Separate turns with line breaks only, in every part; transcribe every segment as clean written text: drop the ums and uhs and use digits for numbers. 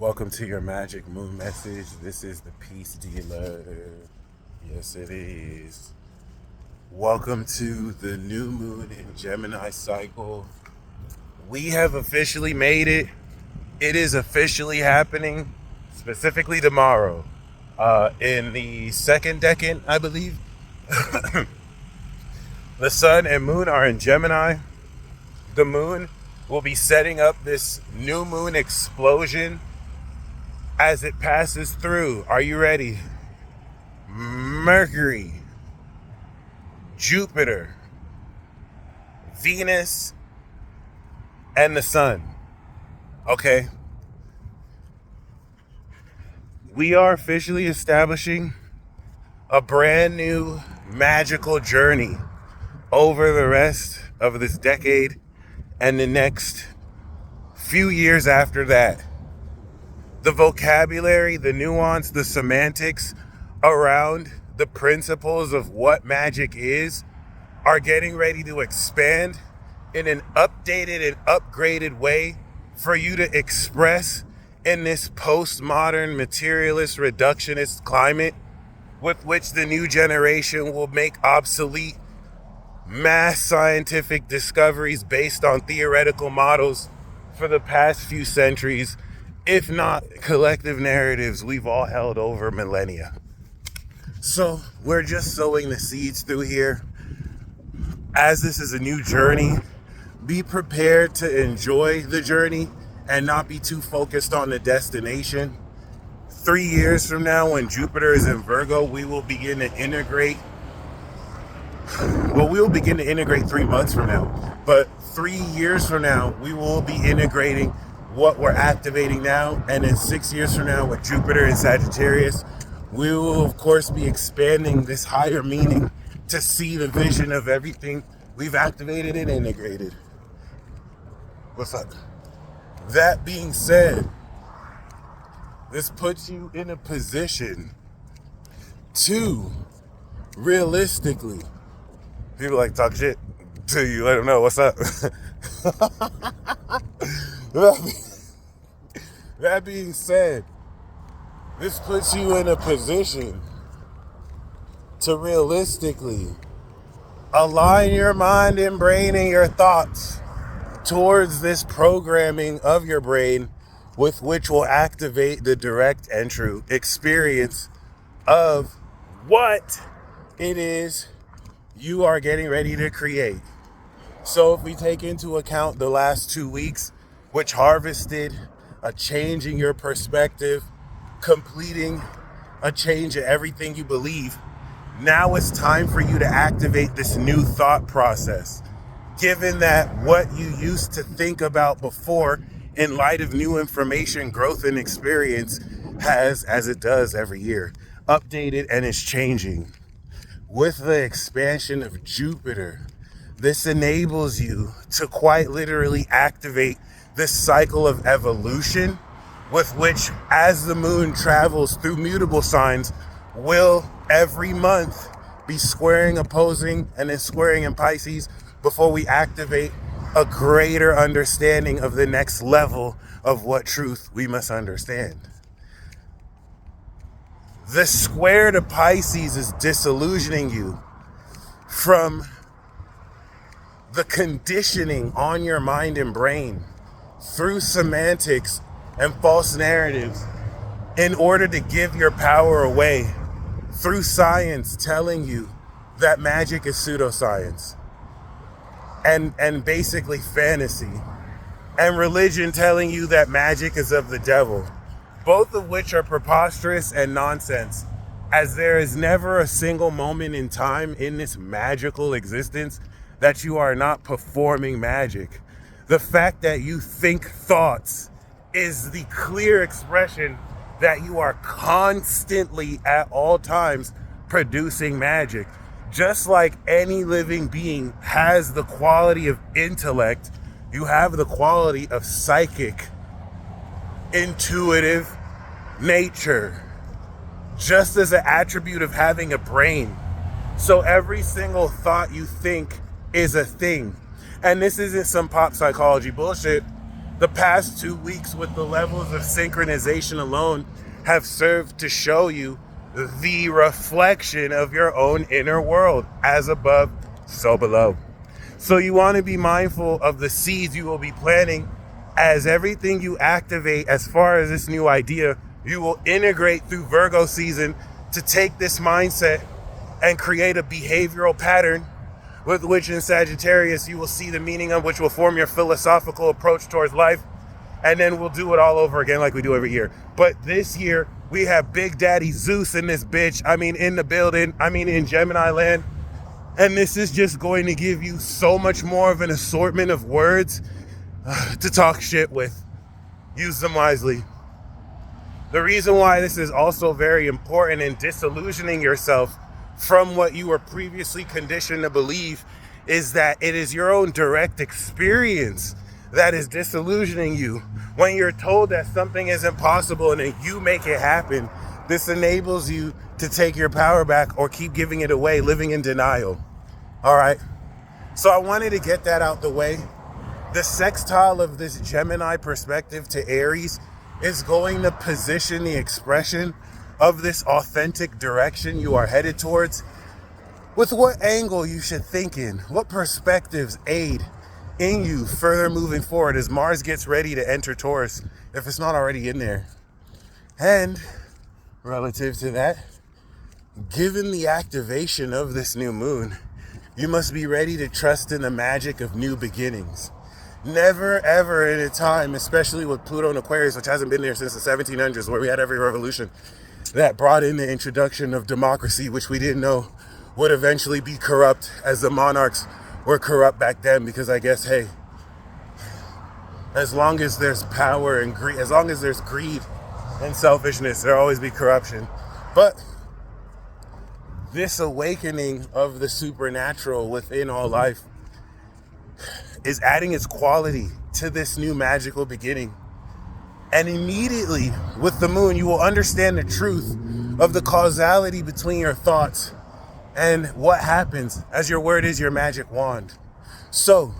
Welcome to your magic moon message. This is the peace dealer. Yes, it is. Welcome to the new moon in Gemini cycle. We have officially made it. It is officially happening, specifically tomorrow, in the second decan, I believe. The sun and moon are in Gemini. The moon will be setting up this new moon explosion as it passes through. Are you ready? Mercury, Jupiter, Venus, and the sun. Okay. We are officially establishing a brand new magical journey over the rest of this decade and the next few years after that. The vocabulary, the nuance, the semantics around the principles of what magic is are getting ready to expand in an updated and upgraded way for you to express in this postmodern, materialist, reductionist climate with which the new generation will make obsolete mass scientific discoveries based on theoretical models for the past few centuries, if not collective narratives we've all held over millennia. So we're just sowing the seeds through here. As this is a new journey, be prepared to enjoy the journey and not be too focused on the destination. 3 years from now, when Jupiter is in Virgo, we will begin to integrate. Well, we will begin to integrate 3 months from now. But 3 years from now, we will be integrating what we're activating now. And in 6 years from now, with Jupiter in Sagittarius, we will, of course, be expanding this higher meaning to see the vision of everything we've activated and integrated. What's up? That being said, this puts you in a position to realistically, people like talk shit to you, let them know what's up. That being said, this puts you in a position to realistically align your mind and brain and your thoughts towards this programming of your brain with which will activate the direct and true experience of what it is you are getting ready to create. So if we take into account the last 2 weeks, which harvested a change in your perspective, completing a change in everything you believe, now it's time for you to activate this new thought process. Given that what you used to think about before, in light of new information, growth, and experience, has, as it does every year, updated and is changing. With the expansion of Jupiter, this enables you to quite literally activate this cycle of evolution with which, as the moon travels through mutable signs, will every month be squaring opposing and then squaring in Pisces before we activate a greater understanding of the next level of what truth we must understand. The square to Pisces is disillusioning you from the conditioning on your mind and brain through semantics and false narratives in order to give your power away through science telling you that magic is pseudoscience and basically fantasy, and religion telling you that magic is of the devil, both of which are preposterous and nonsense, as there is never a single moment in time in this magical existence that you are not performing magic. The fact that you think thoughts is the clear expression that you are constantly at all times producing magic. Just like any living being has the quality of intellect, you have the quality of psychic, intuitive nature, just as an attribute of having a brain. So every single thought you think is a thing. And this isn't some pop psychology bullshit. The past 2 weeks with the levels of synchronization alone have served to show you the reflection of your own inner world, as above, so below. So you want to be mindful of the seeds you will be planting, as everything you activate as far as this new idea, you will integrate through Virgo season to take this mindset and create a behavioral pattern with which in Sagittarius you will see the meaning of, which will form your philosophical approach towards life. And then we'll do it all over again like we do every year. But this year, we have Big Daddy Zeus in this bitch. I mean, in the building. I mean, in Gemini land. And this is just going to give you so much more of an assortment of words to talk shit with. Use them wisely. The reason why this is also very important in disillusioning yourself from what you were previously conditioned to believe is that it is your own direct experience that is disillusioning you. When you're told that something isn't possible and then you make it happen, this enables you to take your power back or keep giving it away, living in denial. All right. So I wanted to get that out the way. The sextile of this Gemini perspective to Aries is going to position the expression of this authentic direction you are headed towards, with what angle you should think in, what perspectives aid in you further moving forward as Mars gets ready to enter Taurus, if it's not already in there. And relative to that, given the activation of this new moon, you must be ready to trust in the magic of new beginnings. Never ever in a time, especially with Pluto and Aquarius, which hasn't been there since the 1700s, where we had every revolution that brought in the introduction of democracy, which we didn't know would eventually be corrupt, as the monarchs were corrupt back then. Because I guess, hey, as long as there's power and greed, as long as there's greed and selfishness, there'll always be corruption. But this awakening of the supernatural within all life is adding its quality to this new magical beginning. And immediately with the moon, you will understand the truth of the causality between your thoughts and what happens as your word is your magic wand. So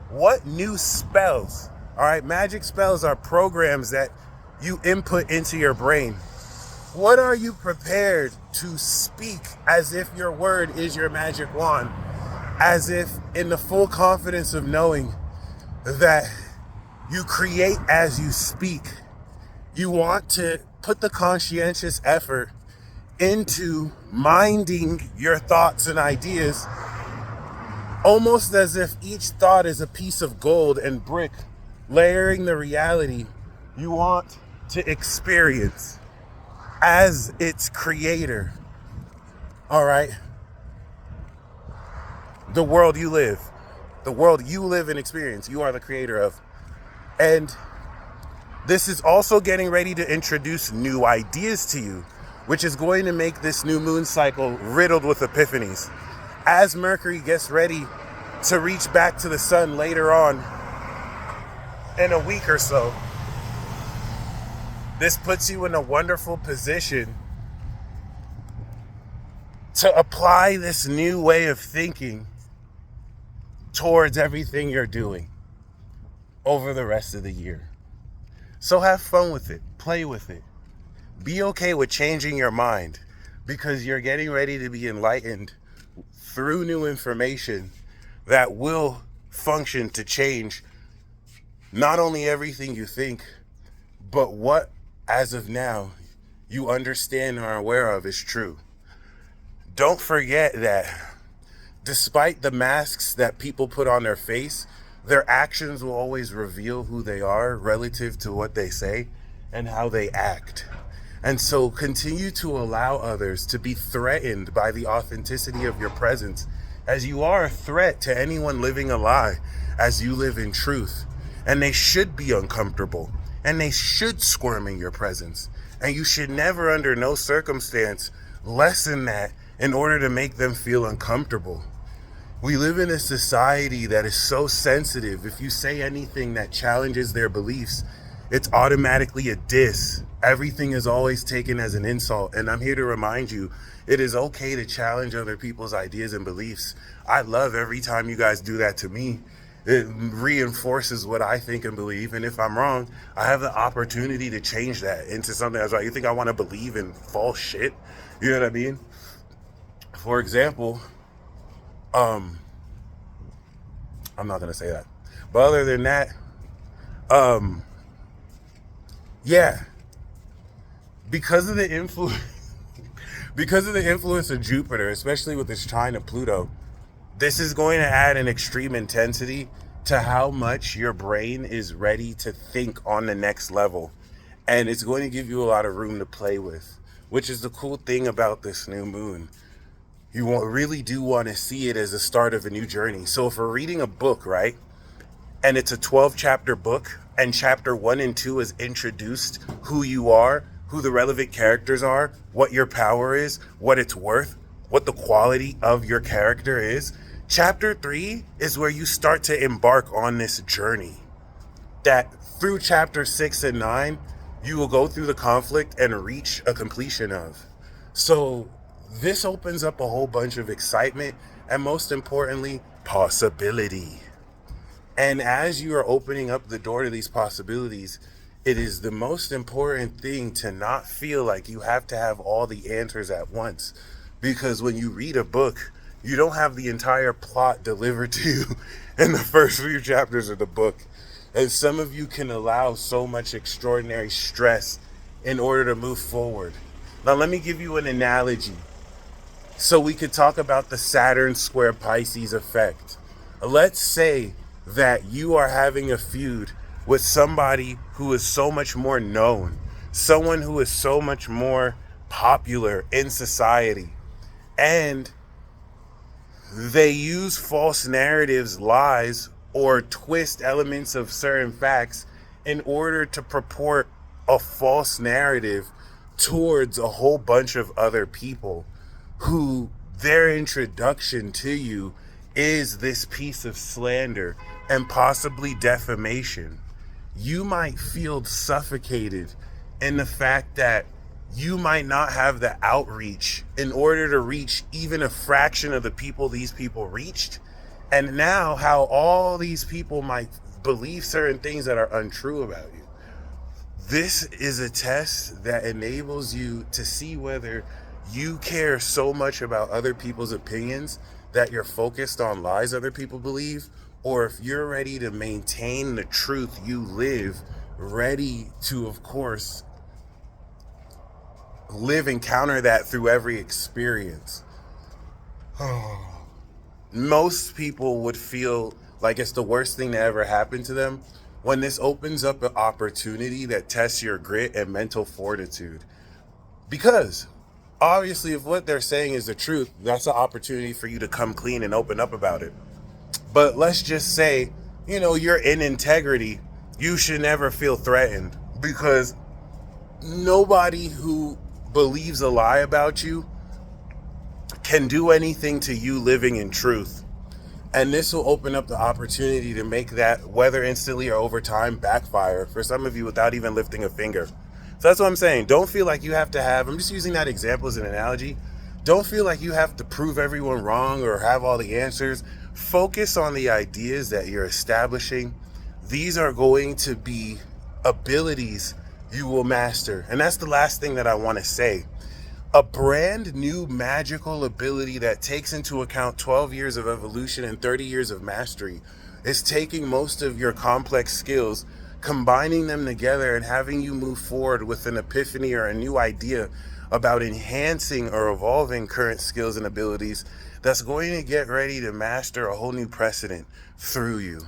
what new spells, all right, magic spells are programs that you input into your brain. What are you prepared to speak as if your word is your magic wand? As if in the full confidence of knowing that you create as you speak. You want to put the conscientious effort into minding your thoughts and ideas, almost as if each thought is a piece of gold and brick, layering the reality you want to experience as its creator. All right? The world you live and experience, you are the creator of. And this is also getting ready to introduce new ideas to you, which is going to make this new moon cycle riddled with epiphanies. As Mercury gets ready to reach back to the sun later on in a week or so, this puts you in a wonderful position to apply this new way of thinking towards everything you're doing over the rest of the year. So have fun with it, play with it. Be okay with changing your mind, because you're getting ready to be enlightened through new information that will function to change not only everything you think, but what, as of now, you understand or are aware of is true. Don't forget that despite the masks that people put on their face, their actions will always reveal who they are relative to what they say and how they act. And so continue to allow others to be threatened by the authenticity of your presence, as you are a threat to anyone living a lie, as you live in truth. And they should be uncomfortable, and they should squirm in your presence. And you should never, under no circumstance, lessen that in order to make them feel uncomfortable. We live in a society that is so sensitive. If you say anything that challenges their beliefs, it's automatically a diss. Everything is always taken as an insult. And I'm here to remind you, it is okay to challenge other people's ideas and beliefs. I love every time you guys do that to me. It reinforces what I think and believe. And if I'm wrong, I have the opportunity to change that into something that's right. You think I want to believe in false shit? You know what I mean? For example, I'm not going to say that. But other than that, um, yeah, because of the influence, because of the influence of Jupiter, especially with this trine of Pluto, this is going to add an extreme intensity to how much your brain is ready to think on the next level. And it's going to give you a lot of room to play with, which is the cool thing about this new moon. Really do want to see it as the start of a new journey. So if we're reading a book, right, and it's a 12 chapter book, and chapter 1 and 2 is introduced who you are, who the relevant characters are, what your power is, what it's worth, what the quality of your character is. Chapter 3 is where you start to embark on this journey that through chapter 6 and 9 you will go through the conflict and reach a completion of. So this opens up a whole bunch of excitement and, most importantly, possibility. And as you are opening up the door to these possibilities, it is the most important thing to not feel like you have to have all the answers at once. Because when you read a book, you don't have the entire plot delivered to you in the first few chapters of the book. And some of you can allow so much extraordinary stress in order to move forward. Now, let me give you an analogy. So we could talk about the Saturn square Pisces effect. Let's say that you are having a feud with somebody who is so much more known, someone who is so much more popular in society, and they use false narratives, lies, or twist elements of certain facts in order to purport a false narrative towards a whole bunch of other people who their introduction to you is this piece of slander and possibly defamation. You might feel suffocated in the fact that you might not have the outreach in order to reach even a fraction of the people these people reached. And now how all these people might believe certain things that are untrue about you. This is a test that enables you to see whether you care so much about other people's opinions that you're focused on lies other people believe, or if you're ready to maintain the truth you live, ready to, of course, live and counter that through every experience. Most people would feel like it's the worst thing that ever happened to them when this opens up an opportunity that tests your grit and mental fortitude. Because obviously, if what they're saying is the truth, that's an opportunity for you to come clean and open up about it. But let's just say, you're in integrity. You should never feel threatened, because nobody who believes a lie about you can do anything to you living in truth. And this will open up the opportunity to make that, whether instantly or over time, backfire for some of you without even lifting a finger. So that's what I'm saying. Don't feel like you have to I'm just using that example as an analogy. Don't feel like you have to prove everyone wrong or have all the answers. Focus on the ideas that you're establishing. These are going to be abilities you will master. And that's the last thing that I want to say. A brand new magical ability that takes into account 12 years of evolution and 30 years of mastery is taking most of your complex skills, combining them together, and having you move forward with an epiphany or a new idea about enhancing or evolving current skills and abilities that's going to get ready to master a whole new precedent through you.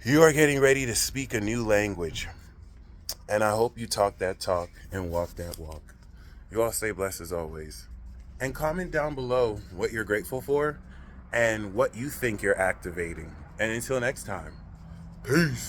You are getting ready to speak a new language. And I hope you talk that talk and walk that walk. You all stay blessed as always. And comment down below what you're grateful for and what you think you're activating. And until next time, peace.